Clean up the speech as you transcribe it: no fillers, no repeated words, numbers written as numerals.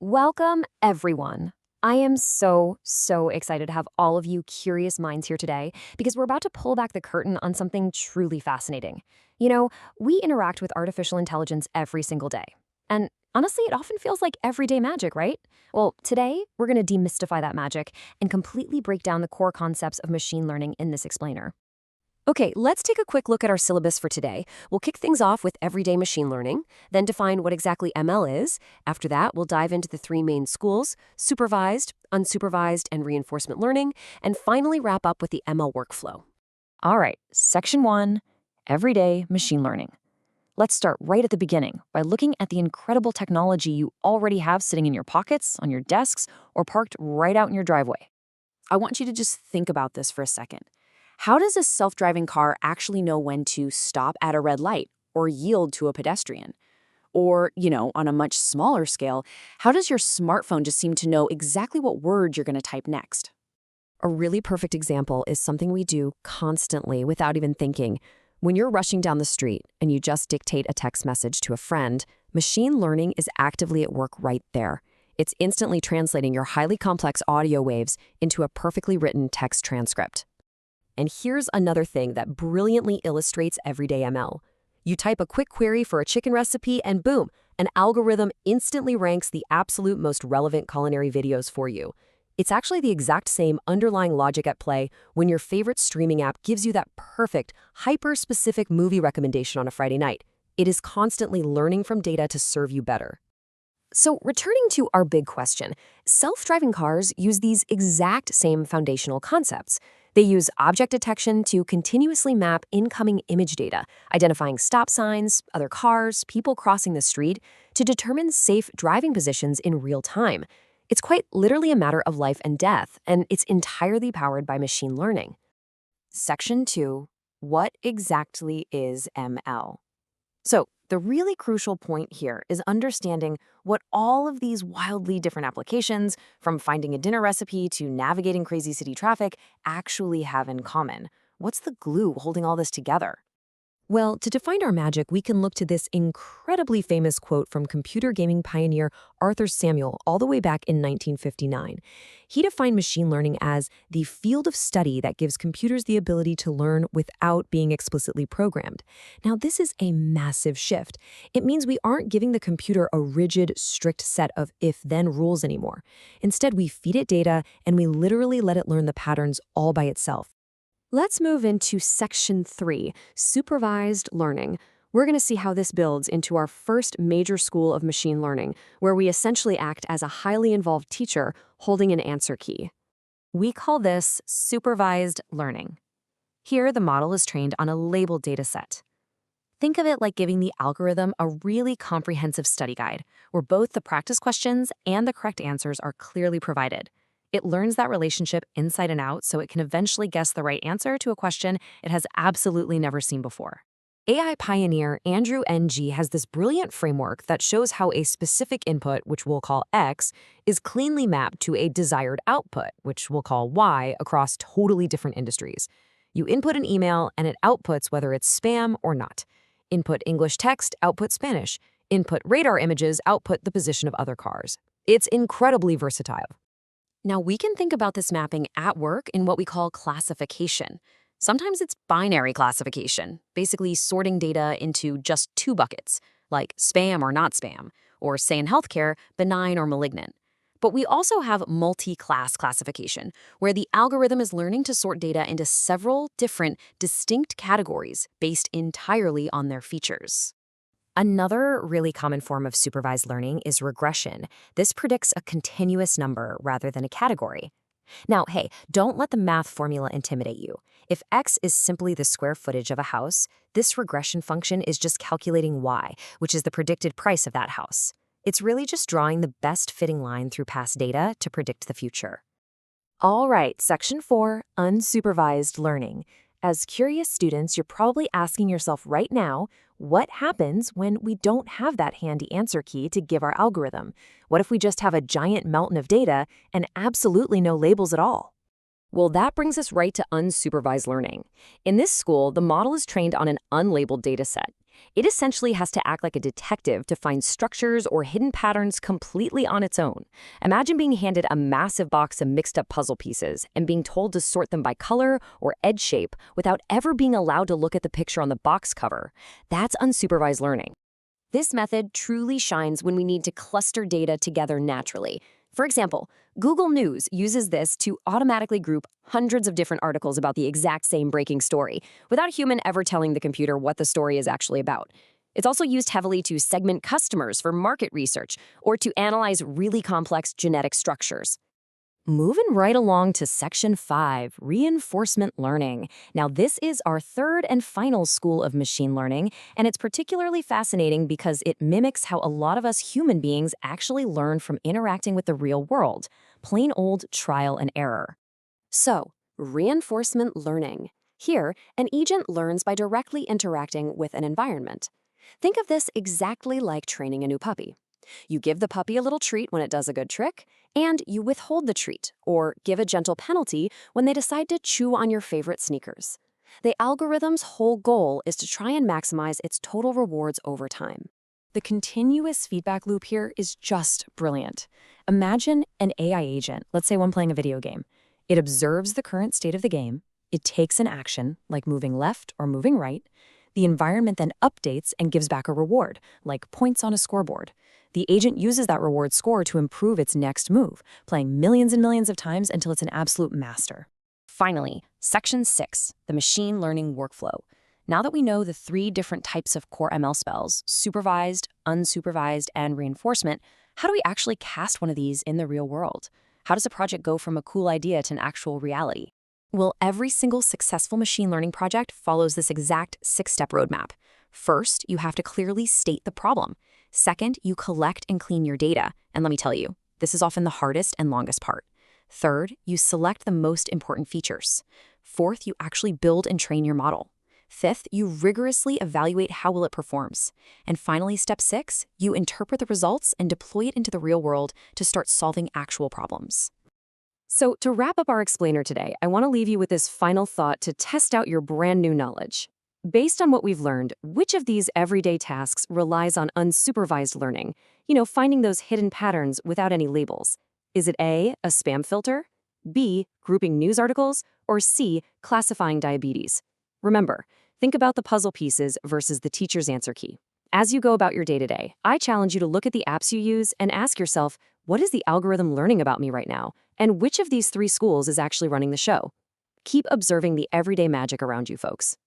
Welcome, everyone. I am so excited to have all of you curious minds here today because we're about to pull back the curtain on something truly fascinating. You know, we interact with artificial intelligence every single day. And honestly, it often feels like everyday magic, right? Well, today, we're going to demystify that magic and completely break down the core concepts of machine learning in this explainer. Okay, let's take a quick look at our syllabus for today. We'll kick things off with everyday machine learning, then define what exactly ML is. After that, we'll dive into the three main schools: supervised, unsupervised, and reinforcement learning, and finally wrap up with the ML workflow. All right, section one, everyday machine learning. Let's start right at the beginning by looking at the incredible technology you already have sitting in your pockets, on your desks, or parked right out in your driveway. I want you to just think about this for a second. How does a self-driving car actually know when to stop at a red light or yield to a pedestrian? Or, on a much smaller scale, how does your smartphone just seem to know exactly what word you're going to type next? A really perfect example is something we do constantly without even thinking. When you're rushing down the street and you just dictate a text message to a friend, machine learning is actively at work right there. It's instantly translating your highly complex audio waves into a perfectly written text transcript. And here's another thing that brilliantly illustrates everyday ML. You type a quick query for a chicken recipe and boom, an algorithm instantly ranks the absolute most relevant culinary videos for you. It's actually the exact same underlying logic at play when your favorite streaming app gives you that perfect, hyper-specific movie recommendation on a Friday night. It is constantly learning from data to serve you better. So, returning to our big question, self-driving cars use these exact same foundational concepts. They use object detection to continuously map incoming image data, identifying stop signs, other cars, people crossing the street, to determine safe driving positions in real time. It's quite literally a matter of life and death, and it's entirely powered by machine learning. Section 2. What exactly is ML? So, the really crucial point here is understanding what all of these wildly different applications, from finding a dinner recipe to navigating crazy city traffic, actually have in common. What's the glue holding all this together? Well, to define our magic, we can look to this incredibly famous quote from computer gaming pioneer Arthur Samuel all the way back in 1959. He defined machine learning as the field of study that gives computers the ability to learn without being explicitly programmed. Now, this is a massive shift. It means we aren't giving the computer a rigid, strict set of if-then rules anymore. Instead, we feed it data and we literally let it learn the patterns all by itself. Let's move into section 3, supervised learning. We're going to see how this builds into our first major school of machine learning, where we essentially act as a highly involved teacher holding an answer key. We call this supervised learning. Here, the model is trained on a labeled data set. Think of it like giving the algorithm a really comprehensive study guide, where both the practice questions and the correct answers are clearly provided. It learns that relationship inside and out so it can eventually guess the right answer to a question it has absolutely never seen before. AI pioneer Andrew Ng has this brilliant framework that shows how a specific input, which we'll call X, is cleanly mapped to a desired output, which we'll call Y, across totally different industries. You input an email and it outputs whether it's spam or not. Input English text, output Spanish. Input radar images, output the position of other cars. It's incredibly versatile. Now, we can think about this mapping at work in what we call classification. Sometimes it's binary classification, basically sorting data into just two buckets, like spam or not spam, or say in healthcare, benign or malignant. But we also have multi-class classification, where the algorithm is learning to sort data into several different, distinct categories based entirely on their features. Another really common form of supervised learning is regression. This predicts a continuous number rather than a category. Now, hey, don't let the math formula intimidate you. If X is simply the square footage of a house, this regression function is just calculating Y, which is the predicted price of that house. It's really just drawing the best fitting line through past data to predict the future. All right, section 4, unsupervised learning. As curious students, you're probably asking yourself right now, what happens when we don't have that handy answer key to give our algorithm? What if we just have a giant mountain of data and absolutely no labels at all? Well, that brings us right to unsupervised learning. In this school, the model is trained on an unlabeled data set. It essentially has to act like a detective to find structures or hidden patterns completely on its own. Imagine being handed a massive box of mixed up puzzle pieces and being told to sort them by color or edge shape without ever being allowed to look at the picture on the box cover. That's unsupervised learning. This method truly shines when we need to cluster data together naturally. For example, Google News uses this to automatically group hundreds of different articles about the exact same breaking story, without a human ever telling the computer what the story is actually about. It's also used heavily to segment customers for market research or to analyze really complex genetic structures. Moving right along to Section 5, Reinforcement Learning. Now, this is our third and final school of machine learning, and it's particularly fascinating because it mimics how a lot of us human beings actually learn from interacting with the real world. Plain old trial and error. So, reinforcement learning. Here, an agent learns by directly interacting with an environment. Think of this exactly like training a new puppy. You give the puppy a little treat when it does a good trick, and you withhold the treat or give a gentle penalty when they decide to chew on your favorite sneakers. The algorithm's whole goal is to try and maximize its total rewards over time. The continuous feedback loop here is just brilliant. Imagine an AI agent, let's say one playing a video game. It observes the current state of the game, it takes an action, like moving left or moving right. The environment then updates and gives back a reward, like points on a scoreboard. The agent uses that reward score to improve its next move, playing millions and millions of times until it's an absolute master. Finally, Section 6, the machine learning workflow. Now that we know the 3 different types of core ML spells, supervised, unsupervised, and reinforcement, how do we actually cast one of these in the real world? How does a project go from a cool idea to an actual reality? Well, every single successful machine learning project follows this exact 6-step roadmap. First, you have to clearly state the problem. Second, you collect and clean your data. And let me tell you, this is often the hardest and longest part. Third, you select the most important features. Fourth, you actually build and train your model. Fifth, you rigorously evaluate how well it performs. And finally, step 6, you interpret the results and deploy it into the real world to start solving actual problems. So to wrap up our explainer today, I want to leave you with this final thought to test out your brand new knowledge. Based on what we've learned, which of these everyday tasks relies on unsupervised learning? Finding those hidden patterns without any labels. Is it A, a spam filter, B, grouping news articles, or C, classifying diabetes? Remember, think about the puzzle pieces versus the teacher's answer key. As you go about your day-to-day, I challenge you to look at the apps you use and ask yourself, what is the algorithm learning about me right now? And which of these 3 schools is actually running the show? Keep observing the everyday magic around you, folks.